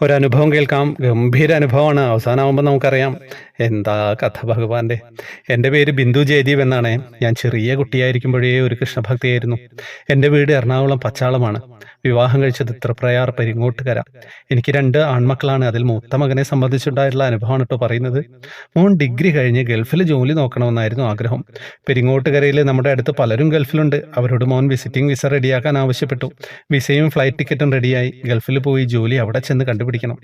ഒരനുഭവം കേൾക്കാം. ഗംഭീര അനുഭവമാണ്. അവസാനമാകുമ്പോൾ നമുക്കറിയാം എന്താ കഥ ഭഗവാന്റെ. എൻ്റെ പേര് ബിന്ദു ജയദീപ് എന്നാണ്. ഞാൻ ചെറിയ കുട്ടിയായിരിക്കുമ്പോഴേ ഒരു കൃഷ്ണഭക്തിയായിരുന്നു. എൻ്റെ വീട് എറണാകുളം പച്ചാളമാണ്. വിവാഹം കഴിച്ചത് തൃപ്രയാർ പെരിങ്ങോട്ടുകര. എനിക്ക് 2 ആൺമക്കളാണ്. അതിൽ മൂത്ത മകനെ സംബന്ധിച്ചുണ്ടായിട്ടുള്ള അനുഭവമാണ് കേട്ടോ പറയുന്നത്. മോൻ ഡിഗ്രി കഴിഞ്ഞ് ഗൾഫിൽ ജോലി നോക്കണമെന്നായിരുന്നു ആഗ്രഹം. പെരിങ്ങോട്ടുകരയിൽ നമ്മുടെ അടുത്ത് പലരും ഗൾഫിലുണ്ട്. അവരോട് മോൻ വിസിറ്റിംഗ് വിസ റെഡിയാക്കാൻ ആവശ്യപ്പെട്ടു. വിസയും ഫ്ലൈറ്റ് ടിക്കറ്റും റെഡിയായി. ഗൾഫിൽ പോയി ജോലി അവിടെ ചെന്ന് കണ്ടുപിടിക്കണം.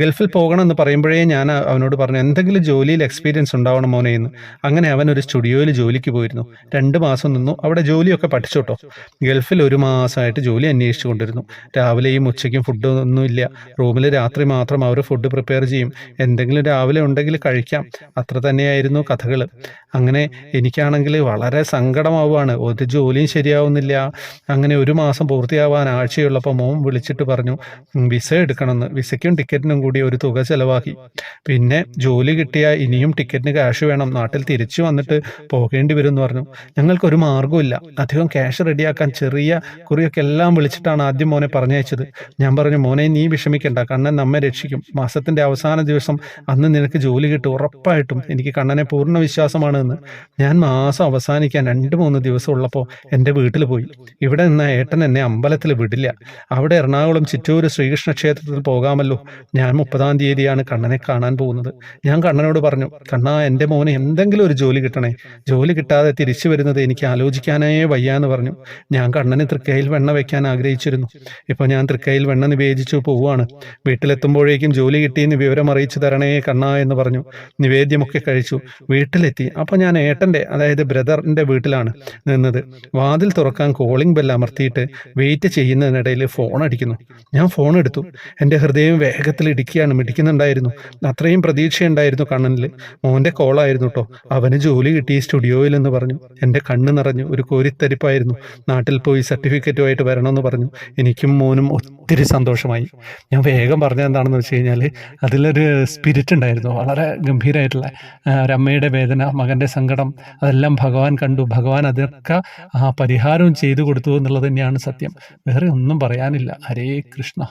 ഗൾഫിൽ പോകണം എന്ന് പറയുമ്പോഴേ ഞാൻ അവനോട് പറഞ്ഞു, എന്തെങ്കിലും ജോലിയിൽ എക്സ്പീരിയൻസ് ഉണ്ടാവണം മോനെ എന്ന്. അങ്ങനെ അവൻ ഒരു സ്റ്റുഡിയോയിൽ ജോലിക്ക് പോയിരുന്നു. 2 മാസം നിന്നു. അവിടെ ജോലിയൊക്കെ പഠിച്ചോട്ടോ. ഗൾഫിൽ 1 മാസമായിട്ട് ജോലി അന്വേഷിച്ചു കൊണ്ടിരുന്നു. രാവിലെയും ഉച്ചയ്ക്കും ഫുഡ് ഒന്നുമില്ല. റൂമിൽ രാത്രി മാത്രം അവർ ഫുഡ് പ്രിപ്പയർ ചെയ്യും. എന്തെങ്കിലും രാവിലെ ഉണ്ടെങ്കിൽ കഴിക്കാം. അത്ര തന്നെയായിരുന്നു കഥകൾ. അങ്ങനെ എനിക്കാണെങ്കിൽ വളരെ സങ്കടമാവുകയാണ്. ഒരു ജോലിയും ശരിയാവുന്നില്ല. അങ്ങനെ 1 മാസം പൂർത്തിയാവാൻ ആഴ്ചയുള്ളപ്പോൾ മോൻ വിളിച്ചിട്ട് പറഞ്ഞു വിസ എടുക്കണമെന്ന്. വിസയ്ക്കും ടിക്കറ്റിനും കൂടി ഒരു തുക ചെലവാക്കി. പിന്നെ ജോലി കിട്ടിയാൽ ഇനിയും ടിക്കറ്റിന് ക്യാഷ് വേണം. നാട്ടിൽ തിരിച്ചു വന്നിട്ട് പോകേണ്ടി വരും എന്ന് പറഞ്ഞു. ഞങ്ങൾക്കൊരു മാർഗ്ഗമില്ല. അധികം ക്യാഷ് റെഡിയാക്കാൻ ചെറിയ കുറിയൊക്കെ എല്ലാം വിളിച്ചിട്ടാണ് ആദ്യം മോനെ പറഞ്ഞയച്ചത്. ഞാൻ പറഞ്ഞു, മോനെ നീ വിഷമിക്കണ്ട, കണ്ണൻ നമ്മെ രക്ഷിക്കും. മാസത്തിന്റെ അവസാന ദിവസം അന്ന് നിനക്ക് ജോലി കിട്ടും ഉറപ്പായിട്ടും. എനിക്ക് കണ്ണനെ പൂർണ്ണ വിശ്വാസമാണ് എന്ന്. ഞാൻ മാസം അവസാനിക്കാൻ 2-3 ദിവസം ഉള്ളപ്പോൾ എൻ്റെ വീട്ടിൽ പോയി. ഇവിടെ നിന്ന് ഏട്ടൻ എന്നെ അമ്പലത്തിൽ വിടില്ല. അവിടെ എറണാകുളം ചിറ്റൂർ ശ്രീകൃഷ്ണ ക്ഷേത്രത്തിൽ പോകാമല്ലോ. ഞാൻ 30-ാം തീയതിയാണ് കണ്ണനെ കാണാൻ പോകുന്നത്. ഞാൻ കണ്ണനോട് പറഞ്ഞു, കണ്ണാ എൻ്റെ മോന് എന്തെങ്കിലും ഒരു ജോലി കിട്ടണേ. ജോലി കിട്ടാതെ തിരിച്ചു വരുന്നത് എനിക്ക് ആലോചിക്കാനേ വയ്യാന്ന് പറഞ്ഞു. ഞാൻ കണ്ണന് തൃക്കൈയിൽ വെണ്ണ വെക്കാൻ ആഗ്രഹിച്ചിരുന്നു. ഇപ്പോൾ ഞാൻ തൃക്കൈയിൽ വെണ്ണ നിവേദിച്ചു പോവുകയാണ്. വീട്ടിലെത്തുമ്പോഴേക്കും ജോലി കിട്ടിയെന്ന് വിവരം അറിയിച്ചു തരണേ കണ്ണാ എന്ന് പറഞ്ഞു. നിവേദ്യമൊക്കെ കഴിച്ചു. വീട്ടിലെത്തി. അപ്പോൾ ഞാൻ ഏട്ടൻ്റെ, അതായത് ബ്രദറിൻ്റെ വീട്ടിലാണ് നിന്നത്. വാതിൽ തുറക്കാൻ കോളിംഗ് ബെൽ അമർത്തിയിട്ട് വെയിറ്റ് ചെയ്യുന്നതിനിടയിൽ ഫോൺ അടിക്കുന്നു. ഞാൻ ഫോൺ എടുത്തു. എൻ്റെ ഹൃദയം വേഗത്തിൽ മിടിക്കുന്നുണ്ടായിരുന്നു. അത്രയും പ്രതീക്ഷയുണ്ടായിരുന്നു കണ്ണനിൽ. മോൻ്റെ കോളായിരുന്നു കേട്ടോ. അവന് ജോലി കിട്ടി സ്റ്റുഡിയോയിൽ എന്ന് പറഞ്ഞു. എൻ്റെ കണ്ണ് നിറഞ്ഞു. ഒരു കോരിത്തരിപ്പായിരുന്നു. നാട്ടിൽ പോയി സർട്ടിഫിക്കറ്റുമായിട്ട് വരണമെന്ന് പറഞ്ഞു. എനിക്കും മോനും ഒത്തിരി സന്തോഷമായി. ഞാൻ വേഗം പറഞ്ഞത് എന്താണെന്ന് വെച്ച് കഴിഞ്ഞാൽ, അതിലൊരു സ്പിരിറ്റ് ഉണ്ടായിരുന്നു. വളരെ ഗംഭീരമായിട്ടുള്ള ഒരമ്മയുടെ വേദന, മകൻ്റെ സങ്കടം, അതെല്ലാം ഭഗവാൻ കണ്ടു. ഭഗവാൻ അതൊക്കെ പരിഹാരവും ചെയ്തു കൊടുത്തു എന്നുള്ളത് തന്നെയാണ് സത്യം. വേറെ ഒന്നും പറയാനില്ല. ഹരേ കൃഷ്ണ.